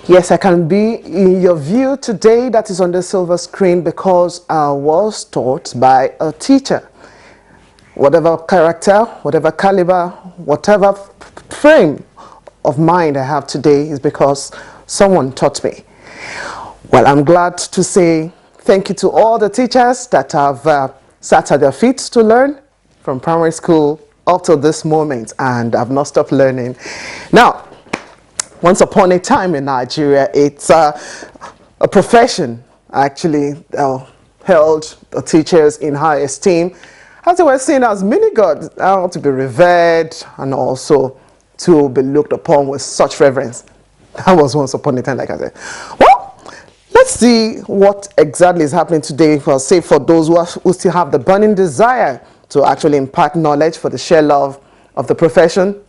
Yes, I can be in your view today that is on the silver screen because I was taught by a teacher. Whatever character, whatever caliber, whatever frame of mind I have today is because someone taught me. Well, I'm glad to say thank you to all the teachers that have sat at their feet to learn from primary school up to this moment, and I've not stopped learning. Now, once upon a time in Nigeria, it's a profession actually held the teachers in high esteem, as they were seen as mini gods, to be revered and also to be looked upon with such reverence. That was once upon a time, like I said. Well, let's see what exactly is happening today, for say for those who still have the burning desire to actually impart knowledge for the sheer love of the profession.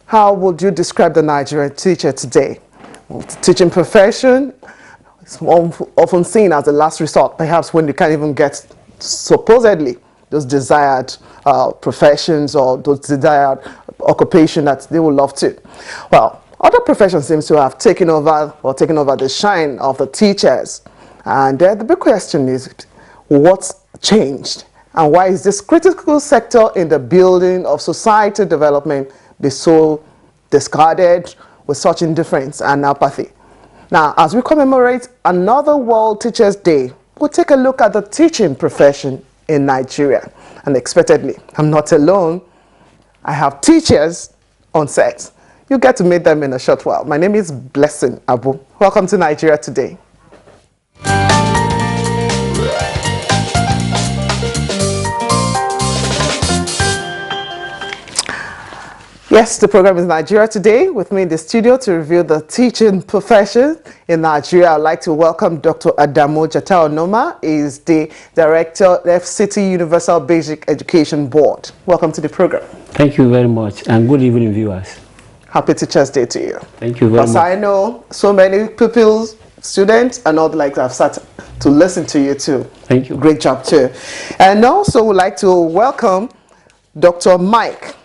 How would you describe the Nigerian teacher today? Well, the teaching profession is often seen as the last resort, perhaps when you can't even get supposedly those desired professions or those desired occupation that they would love to. Well, other professions seem to have taken over the shine of the teachers. And the big question is, what's changed? And why is this critical sector in the building of society development be so discarded with such indifference and apathy? Now, as we commemorate another World Teachers' Day, we'll take a look at the teaching profession in Nigeria. And expectedly, I'm not alone. I have teachers on set. You get to meet them in a short while. My name is Blessing Abu. Welcome to Nigeria Today. Yes, the program is Nigeria Today. With me in the studio to review the teaching profession in Nigeria, I'd like to welcome Dr. Adamu Jata-Onoma. He is the Director of FCT Universal Basic Education Board. Welcome to the program. Thank you very much, and good evening, viewers. Happy Teachers' Day to you. Thank you very much. Because I know so many pupils, students, and all the like have sat to listen to you too. Thank you. Great job too. And also would like to welcome Dr. Mike.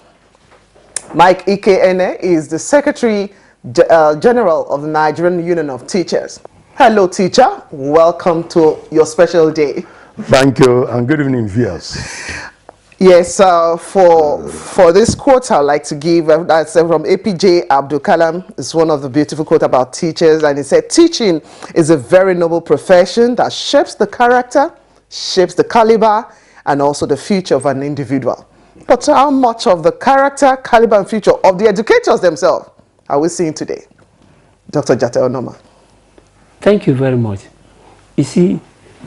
Mike Ikene is the Secretary General of the Nigerian Union of Teachers. Hello, teacher. Welcome to your special day. Thank you, and good evening, viewers. Yes, for this quote, I'd like to give, that's from APJ Abdul Kalam. It's one of the beautiful quotes about teachers, and he said, teaching is a very noble profession that shapes the character, shapes the caliber, and also the future of an individual. But how much of the character, caliber, and future of the educators themselves are we seeing today? Dr. Jata-Onoma. Thank you very much. You see,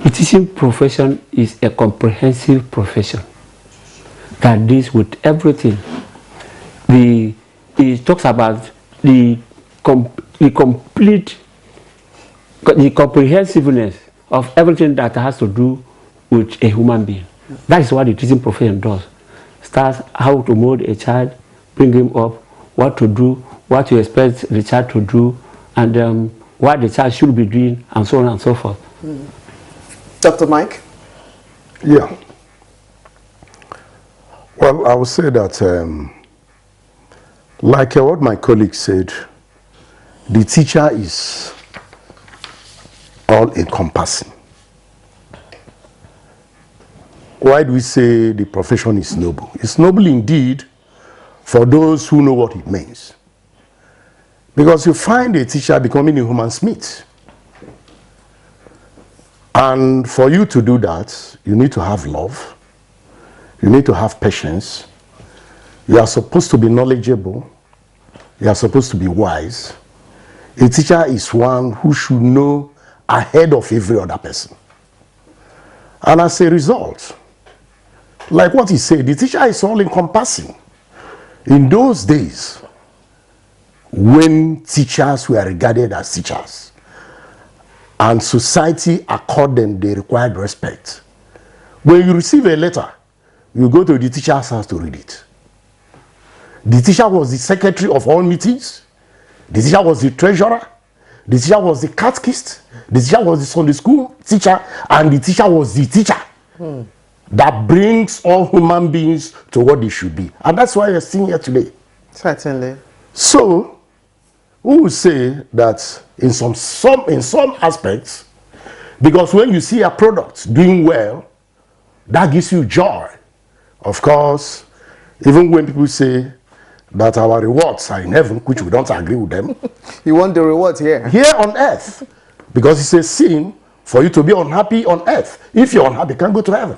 the teaching profession is a comprehensive profession that deals with everything. It talks about the comprehensiveness of everything that has to do with a human being. That is what the teaching profession does. Starts how to mold a child, bring him up, what to do, what you expect the child to do, and what the child should be doing, and so on and so forth. Dr. Mike? Yeah. Well, I would say that, like what my colleague said, the teacher is all-encompassing. Why do we say the profession is noble? It's noble indeed for those who know what it means. Because you find a teacher becoming a human smith. And for you to do that, you need to have love. You need to have patience. You are supposed to be knowledgeable. You are supposed to be wise. A teacher is one who should know ahead of every other person. And as a result, like what he said, the teacher is all-encompassing. In those days, when teachers were regarded as teachers, and society accorded them the required respect, when you receive a letter, you go to the teacher's house to read it. The teacher was the secretary of all meetings. The teacher was the treasurer. The teacher was the catechist. The teacher was the Sunday school teacher. And the teacher was the teacher. That brings all human beings to what they should be. And that's why you're sitting here today. Certainly. So, who will say that in some aspects, because when you see a product doing well, that gives you joy. Of course, even when people say that our rewards are in heaven, which we don't agree with them. You want the rewards here? Here on earth. Because it's a sin for you to be unhappy on earth. If you're unhappy, you can't go to heaven.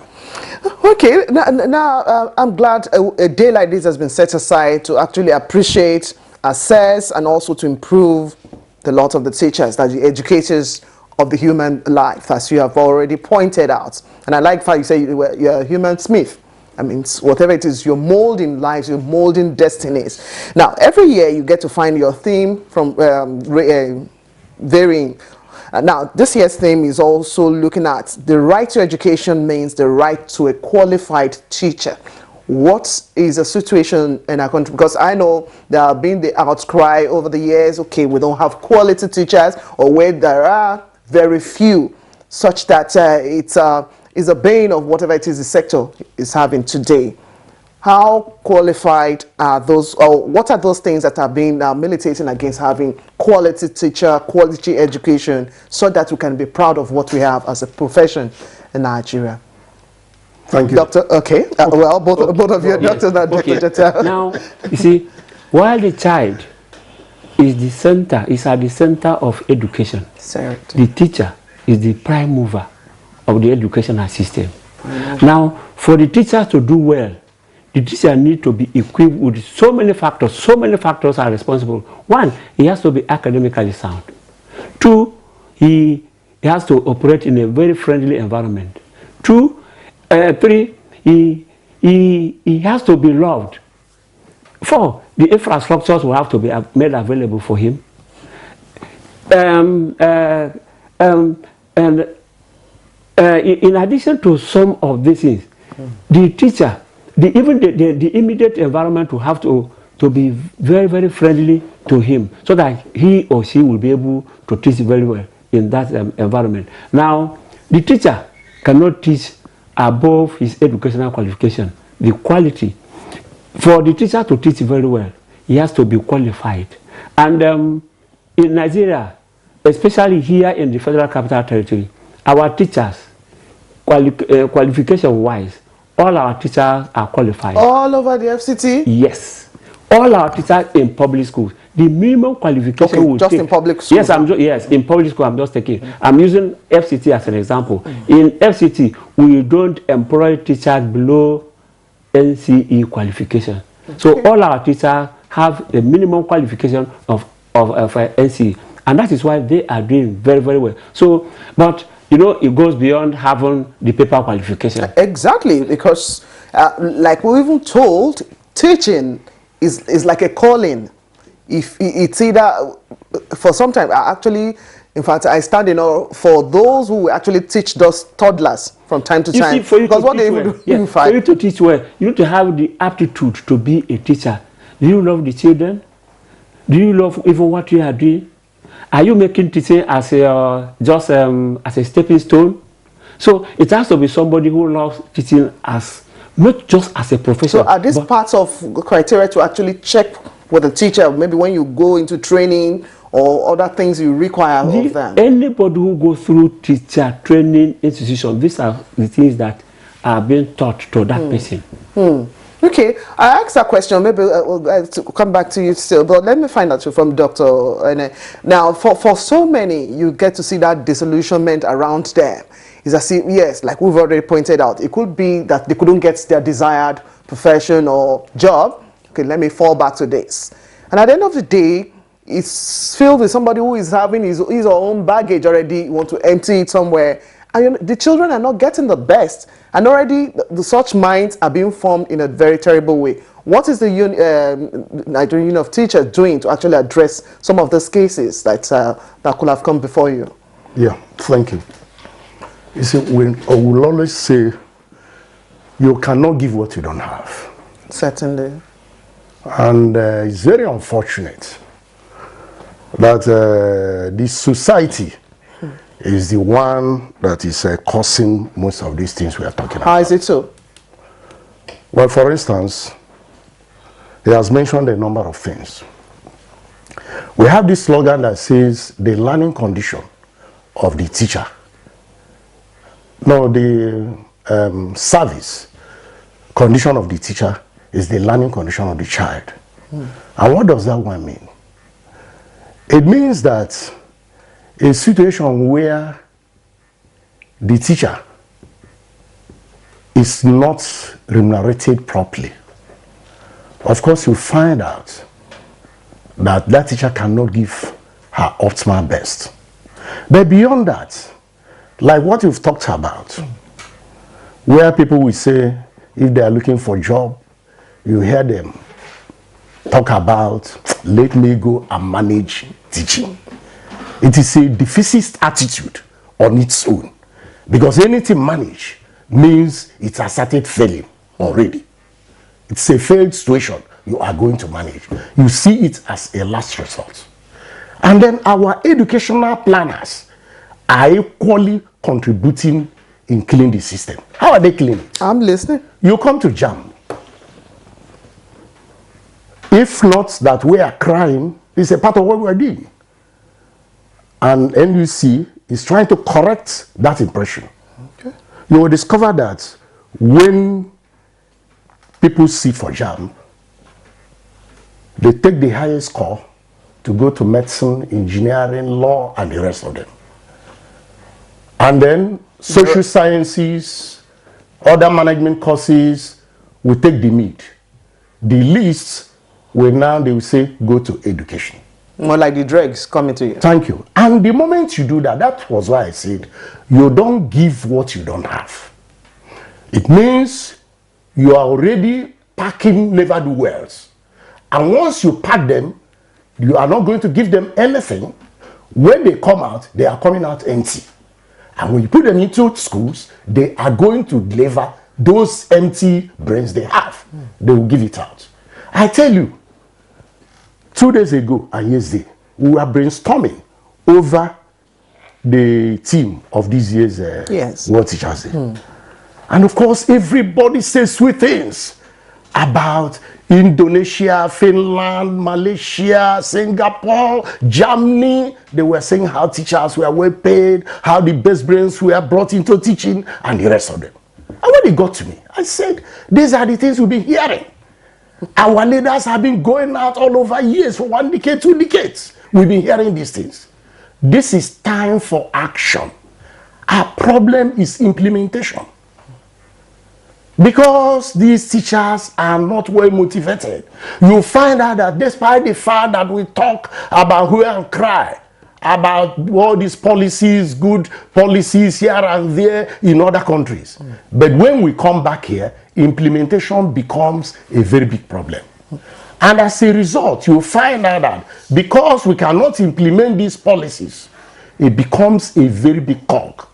Okay, now I'm glad a day like this has been set aside to actually appreciate, assess, and also to improve the lot of the teachers, that the educators of the human life, as you have already pointed out. And I like how you say you're a human smith. I mean, whatever it is, you're molding lives, you're molding destinies. Now, every year you get to find your theme from varying. Now, this year's theme is also looking at the right to education means the right to a qualified teacher. What is the situation in our country? Because I know there have been the outcry over the years, okay, we don't have quality teachers, or where there are very few, such that it's a bane of whatever it is the sector is having today. How qualified are those, or what are those things that are being militating against having quality teacher, quality education, so that we can be proud of what we have as a profession in Nigeria? Thank you. Doctor, okay. Well, both of you are doctors. Okay. Now, you see, while the child is the center, is at the center of education, the teacher is the prime mover of the educational system. Now, for the teacher to do well, the teacher needs to be equipped with so many factors. So many factors are responsible. One, he has to be academically sound. Two, he has to operate in a very friendly environment. Three, he has to be loved. Four, the infrastructures will have to be made available for him. And in addition to some of these things, the teacher, even the immediate environment will have to be very, very friendly to him, so that he or she will be able to teach very well in that environment. Now, the teacher cannot teach above his educational qualification. The quality, for the teacher to teach very well, he has to be qualified. And in Nigeria, especially here in the Federal Capital Territory, our teachers, qualification-wise, all our teachers are qualified. All over the FCT? Yes. All our teachers in public schools. The minimum qualification will just take, in public schools? Yes, in public school I'm just taking. I'm using FCT as an example. In FCT, we don't employ teachers below NCE qualification. So all our teachers have the minimum qualification of NCE. And that is why they are doing very, very well. So, but you know, it goes beyond having the paper qualification. Exactly, because like we're even told, teaching is like a calling. If it's either, for some time, actually, in fact, I stand for those who actually teach those toddlers from time to time. You see, for you because to what teach they well, even do, yes, for you to teach well, you need to have the aptitude to be a teacher. Do you love the children? Do you love even what you are doing? Are you making teaching as a as a stepping stone? So it has to be somebody who loves teaching as not just as a profession. So are these parts of criteria to actually check with the teacher, maybe when you go into training or other things you require of them? Anybody who goes through teacher training institution, these are the things that are being taught to that person. Okay, I asked that question, maybe we'll come back to you still, but let me find out from Dr. Now, for so many, you get to see that disillusionment around them. Is as if, yes, like we've already pointed out, it could be that they couldn't get their desired profession or job. Okay, let me fall back to this. And at the end of the day, it's filled with somebody who is having his or own baggage already, want to empty it somewhere. And the children are not getting the best. And already such minds are being formed in a very terrible way. What is the Nigerian Union of Teachers doing to actually address some of those cases that could have come before you? Yeah, thank you. You see, I will always say, you cannot give what you don't have. Certainly. And it's very unfortunate that this society is the one that is causing most of these things we are talking about. How is it so? Well, for instance, he has mentioned a number of things. We have this slogan that says the learning condition of the teacher. No, the service condition of the teacher is the learning condition of the child. And what does that one mean? It means that a situation where the teacher is not remunerated properly, of course you find out that that teacher cannot give her optimal best. But beyond that, like what you've talked about, where people will say if they are looking for a job, you hear them talk about, let me go and manage teaching. It is a defeatist attitude on its own, because anything managed means it has started failing already. It's a failed situation you are going to manage. You see it as a last resort. And then our educational planners are equally contributing in killing the system. How are they killing it? I'm listening. You come to JAM. If not that we are crying, it's a part of what we are doing. And NUC is trying to correct that impression. Okay. You will discover that when people sit for JAM, they take the highest score to go to medicine, engineering, law, and the rest of them. And then social sciences, other management courses will take the meat. The least will now, they will say, go to education. More like the dregs coming to you. Thank you. And the moment you do that, that was why I said, you don't give what you don't have. It means you are already packing never-do-wells. And once you pack them, you are not going to give them anything. When they come out, they are coming out empty. And when you put them into schools, they are going to deliver those empty brains they have. They will give it out. I tell you, 2 days ago and yesterday, we were brainstorming over the theme of this year's World Teachers Day. And of course, everybody says sweet things about Indonesia, Finland, Malaysia, Singapore, Germany. They were saying how teachers were well paid, how the best brains were brought into teaching, and the rest of them. And when it got to me, I said, these are the things we've been hearing. Our leaders have been going out all over years, for 1 decade, 2 decades. We've been hearing these things. This is time for action. Our problem is implementation. Because these teachers are not well motivated. You find out that despite the fact that we talk about hue and cry, about all these policies, good policies here and there in other countries. But when we come back here, implementation becomes a very big problem. And as a result, you find out that because we cannot implement these policies, it becomes a very big cog.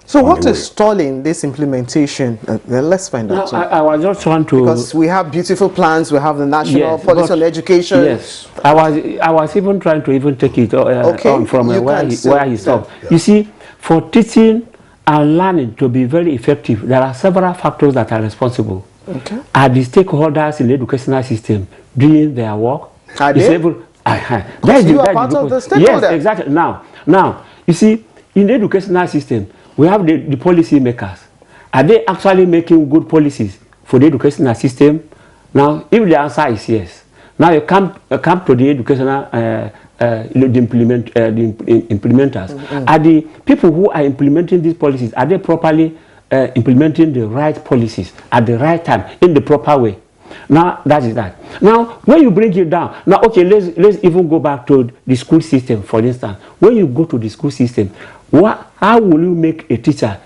So what is stalling this implementation? Let's find out. I was just trying to... Because we have beautiful plans, we have the national policy on education. Yes, I was even trying to even take it on from where he stopped. Yeah. You see, for teaching and learning to be very effective, there are several factors that are responsible. Okay. Are the stakeholders in the educational system doing their work? Are they? You are part of the stakeholder. Yes, exactly. Now, you see, in the educational system, we have the policy makers. Are they actually making good policies for the educational system? Now, if the answer is yes, now you come to the educational implementers. Are the people who are implementing these policies, are they properly implementing the right policies at the right time in the proper way? Now, that is that. Now, when you bring it down, now, okay, let's even go back to the school system, for instance. When you go to the school system, how will you make a teacher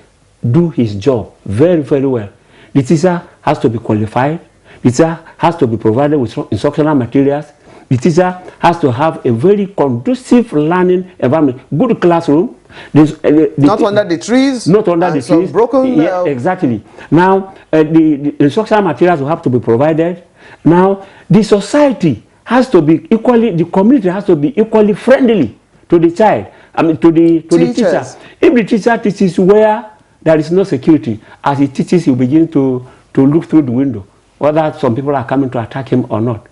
do his job very, very well? The teacher has to be qualified. The teacher has to be provided with instructional materials. The teacher has to have a very conducive learning environment, good classroom. Not under the trees. Not under the trees. Broken. Yeah, exactly. Now, the instructional materials will have to be provided. Now, the society has to be equally, the community has to be equally friendly to the child. I mean, to the teacher. If the teacher teaches where there is no security, as he teaches, he begins to look through the window, whether some people are coming to attack him or not.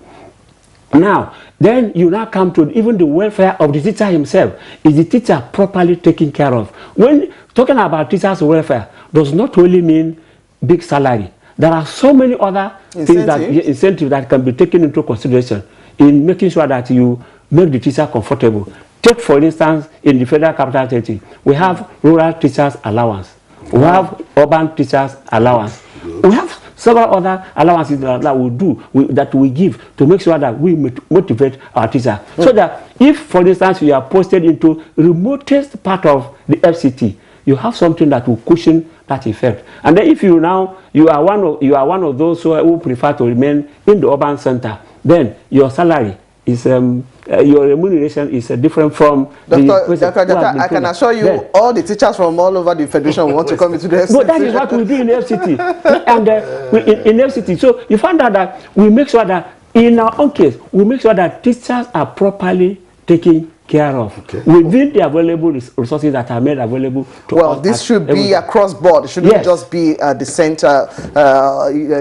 Now, then you now come to even the welfare of the teacher himself. Is the teacher properly taken care of? When talking about teachers' welfare does not only mean big salary. There are so many other incentives that can be taken into consideration in making sure that you make the teacher comfortable. Take, for instance, in the Federal Capital Territory, we have rural teachers allowance. We have urban teachers allowance. We have several other allowances that we give to make sure that we motivate our teachers. So that if, for instance, you are posted into remotest part of the FCT, you have something that will cushion that effect. And then if you are one of those who prefer to remain in the urban center, then your salary is your remuneration is different from Dr. I can assure you, then, all the teachers from all over the federation want to come into the FCT. But that is what we do in FCT. And in FCT, so you find out that we make sure that in our own case, we make sure that teachers are properly taken care of within the available resources that are made available to us. Well, this should be across board. It shouldn't just be the center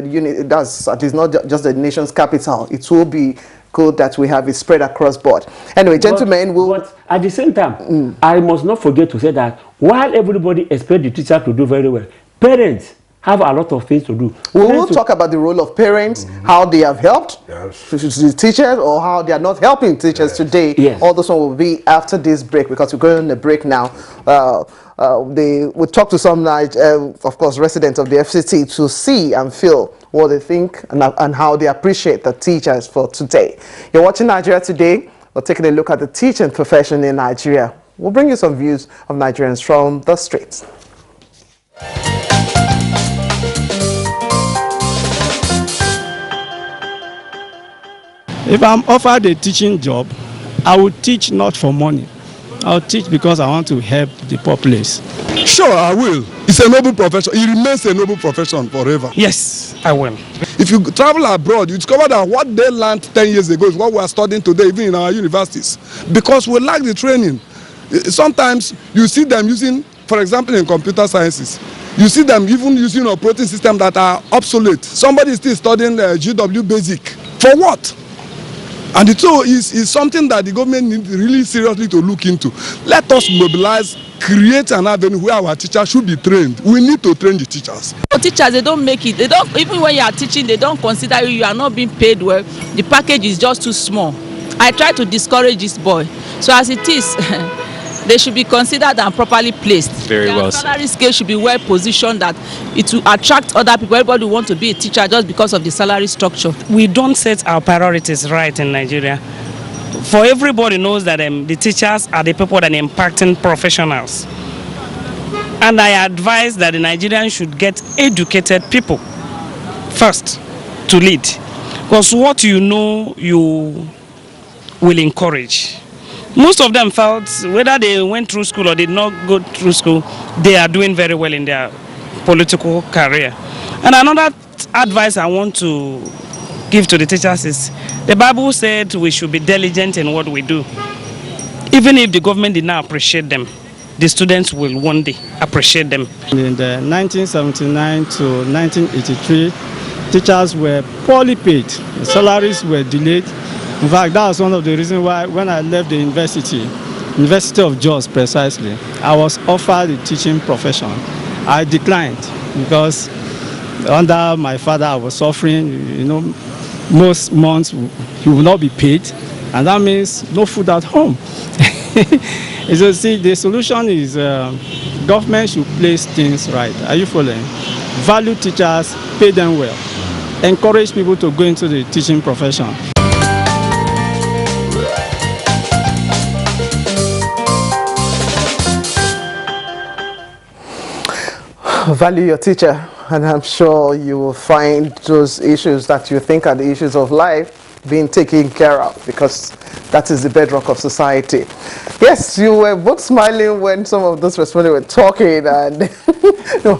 unit. It is not just the nation's capital. It will be good that we have it spread across board. Anyway, gentlemen, but at the same time, I must not forget to say that while everybody expects the teacher to do very well, parents have a lot of things to do. We will talk about the role of parents, how they have helped the teachers, or how they are not helping teachers today. All those one will be after this break, because we're going on a break now. We'll talk to some, of course, residents of the FCT to see and feel what they think and how they appreciate the teachers for today. You're watching Nigeria Today. We're taking a look at the teaching profession in Nigeria. We'll bring you some views of Nigerians from the streets. If I'm offered a teaching job, I will teach not for money. I'll teach because I want to help the populace. Sure, I will. It's a noble profession. It remains a noble profession forever. Yes, I will. If you travel abroad, you discover that what they learned 10 years ago is what we are studying today, even in our universities. Because we lack the training. Sometimes you see them using, for example, in computer sciences, you see them even using operating systems that are obsolete. Somebody is still studying GW Basic. For what? And it is something that the government needs really seriously to look into. Let us mobilize, create an avenue where our teachers should be trained. We need to train the teachers. Teachers, they don't make it. They don't, even when you are teaching, they don't consider you. You are not being paid well. The package is just too small. I try to discourage this boy. So as it is, they should be considered and properly placed. Very well. The salary scale should be well positioned, that it will attract other people. Everybody will want to be a teacher just because of the salary structure. We don't set our priorities right in Nigeria. For everybody knows that the teachers are the people that are impacting professionals. And I advise that the Nigerians should get educated people first to lead. Because what you know, you will encourage. Most of them felt, whether they went through school or did not go through school, they are doing very well in their political career. And another advice I want to give to the teachers is, the Bible said we should be diligent in what we do. Even if the government did not appreciate them, the students will one day appreciate them. In the 1979 to 1983, teachers were poorly paid. The salaries were delayed. In fact, that was one of the reasons why when I left the University of Jos precisely, I was offered the teaching profession. I declined because under my father I was suffering, most months he will not be paid, and that means no food at home. So see, the solution is government should place things right. Are you following? Value teachers, pay them well. Encourage people to go into the teaching profession. Value your teacher, and I'm sure you will find those issues that you think are the issues of life being taken care of, because that is the bedrock of society. Yes, you were both smiling when some of those respondents were talking, and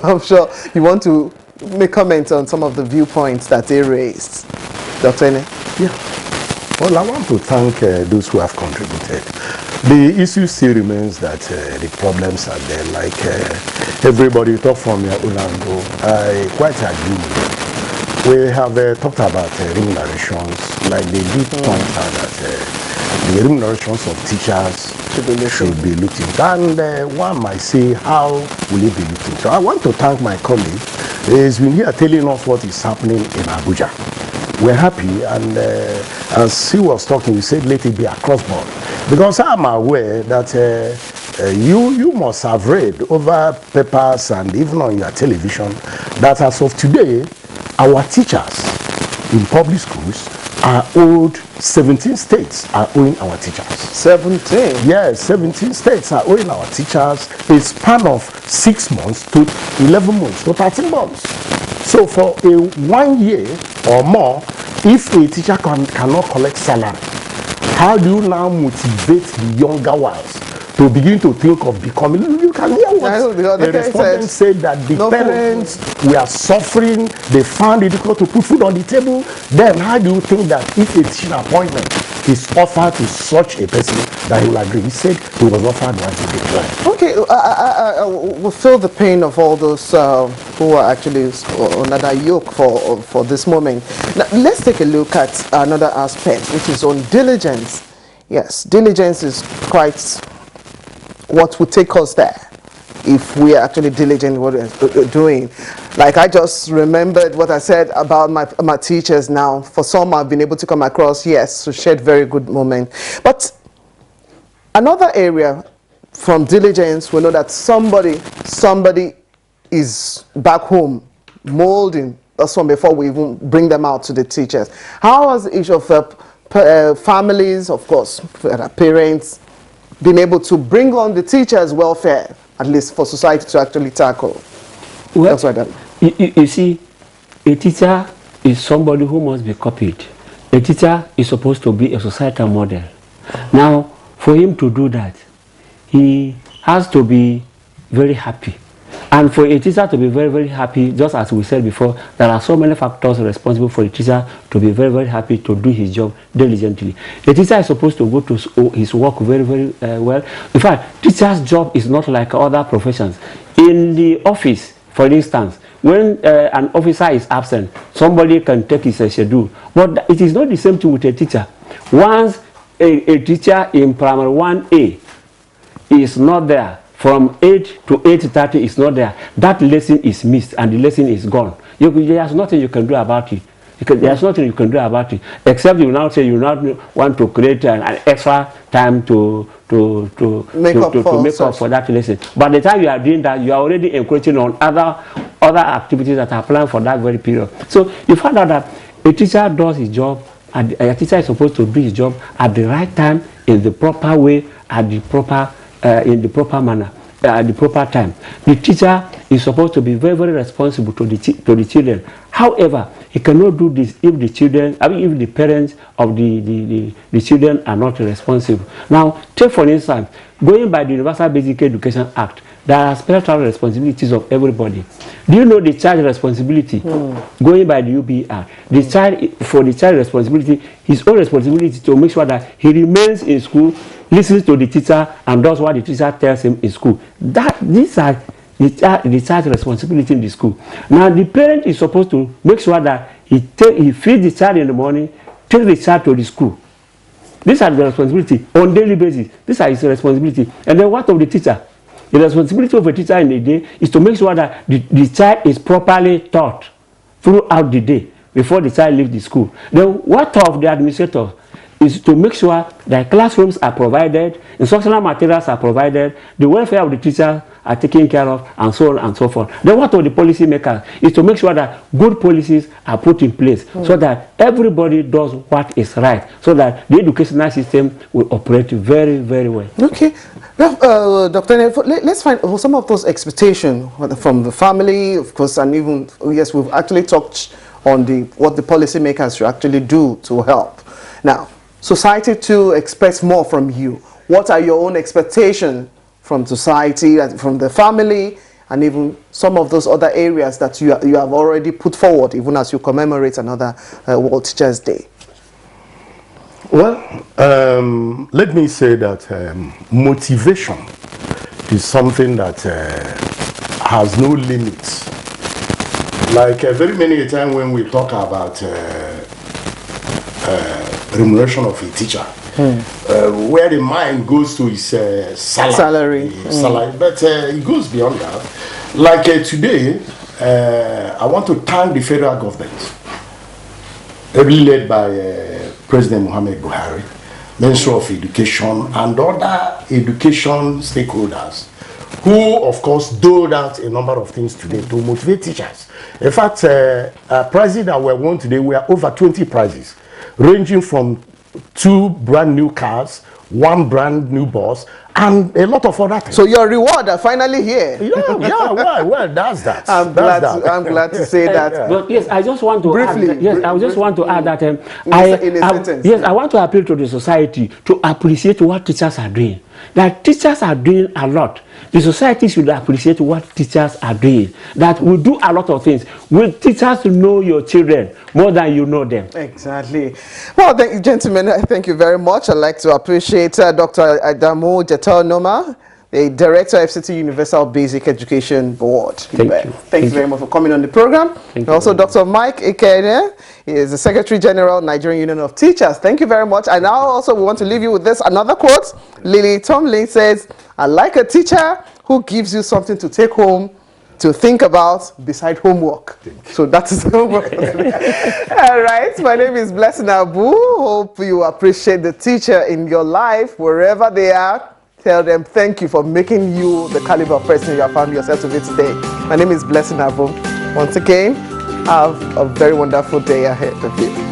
I'm sure you want to make comments on some of the viewpoints that they raised. Dr. Ene? Yeah. Well, I want to thank those who have contributed. The issue still remains that the problems are there. Like everybody talk from your own angle. I quite agree. We have talked about remunerations. like they did point out that the remunerations of teachers should be looked into. And one might say, how will it be looked into? I want to thank my colleague. He's been here telling us what is happening in Abuja. We're happy, and as he was talking, he said, let it be across board. Because I'm aware that you must have read over papers and even on your television that as of today, our teachers in public schools are owed 17 states are owing our teachers. 17? Yes, 17 states are owing our teachers a span of 6 months to 11 months to 13 months. So for a 1 year or more, if a teacher cannot collect salary, how do you now motivate the younger ones to begin to think of becoming? You can hear what the respondent said, that the parents were suffering, they found it difficult to put food on the table. Then how do you think that if a teaching appointment is offered to such a person that he will agree? He said he was offered one to decline. Okay, I will feel the pain of all those who are actually on another yoke for this moment. Now, let's take a look at another aspect, which is on diligence. Yes, diligence is quite what would take us there if we are actually diligent in what we're doing. Like, I just remembered what I said about my teachers now. For some, I've been able to come across, yes, to shed very good moment. But another area from diligence, we know that somebody is back home molding us one before we even bring them out to the teachers. How has each of the families, of course, parents, been able to bring on the teachers' welfare, at least for society to actually tackle? Well, that's right. You see, a teacher is somebody who must be copied. A teacher is supposed to be a societal model. Now, for him to do that, he has to be very happy. And for a teacher to be very, very happy, just as we said before, there are so many factors responsible for a teacher to be very, very happy to do his job diligently. A teacher is supposed to go to his work very, very well. In fact, teacher's job is not like other professions. In the office, for instance, when an officer is absent, somebody can take his schedule. But it is not the same thing with a teacher. Once a teacher in primary 1A is not there, from 8 to 8:30 is not there, that lesson is missed and the lesson is gone. There's nothing you can do about it. There's nothing you can do about it, except you now say you now want to create an extra time to make up for that lesson. By the time you are doing that, you are already encroaching on other activities that are planned for that very period. So you find out that a teacher does his job, and a teacher is supposed to do his job at the right time, in the proper way, at the proper in the proper manner, at the proper time. The teacher is supposed to be very, very responsible to the children. However, he cannot do this if the children, if the parents of the children are not responsible. Now, take for instance, going by the Universal Basic Education Act, there are special responsibilities of everybody. Do you know the child responsibility? Going by the UB Act, for the child responsibility, his own responsibility to make sure that he remains in school, listens to the teacher, and does what the teacher tells him in school. These are the child's responsibility in the school. Now, the parent is supposed to make sure that he feeds the child in the morning, takes the child to the school. These are the responsibility on daily basis. These are his responsibility. And then what of the teacher? The responsibility of a teacher in the day is to make sure that the child is properly taught throughout the day before the child leaves the school. Then what of the administrator? Is to make sure that classrooms are provided, instructional materials are provided, the welfare of the teachers are taken care of, and so on and so forth. Then what of the policy makers? Is to make sure that good policies are put in place so that everybody does what is right, so that the educational system will operate very, very well. Okay. Now, Dr. let's find some of those expectations from the family, of course, and even, yes, we've actually talked on what the policy makers should actually do to help. Now, society too expects more from you. What are your own expectations from society, from the family, and even some of those other areas that you have already put forward, even as you commemorate another World Teachers' Day? Well, let me say that motivation is something that has no limits. Like very many times when we talk about remuneration of a teacher. Where the mind goes to is salary. But it goes beyond that. Like today, I want to thank the federal government, heavily led by President Muhammad Buhari, Minister of Education, and other education stakeholders, who, of course, doled out a number of things today to motivate teachers. In fact, prizes that were won today were over 20 prizes, ranging from 2 brand new cars, 1 brand new bus, and a lot of other things. So your reward are finally here. Well, that's that. I'm glad to say that. Yeah. But yes, I just want to briefly, add, yes, I just want to add that I want to appeal to the society to appreciate what teachers are doing. That teachers are doing a lot. The society should appreciate what teachers are doing. That we do a lot of things. We teachers know your children more than you know them. Exactly. Well, thank you, gentlemen. Thank you very much. I'd like to appreciate Dr. Adamu Jetal-Noma, the Director of FCT Universal Basic Education Board. Thank you very much for coming on the program. And also Dr. Mike Ekene, he is the Secretary General, Nigerian Union of Teachers. Thank you very much. And now also we want to leave you with this, another quote. Lily Tomlin says, "I like a teacher who gives you something to take home to think about beside homework." So that is homework. All right, my name is Blessing Abu. Hope you appreciate the teacher in your life, wherever they are. Tell them thank you for making you the caliber of person you have found yourself to be today. My name is Blessing Abu. Once again, have a very wonderful day ahead of you.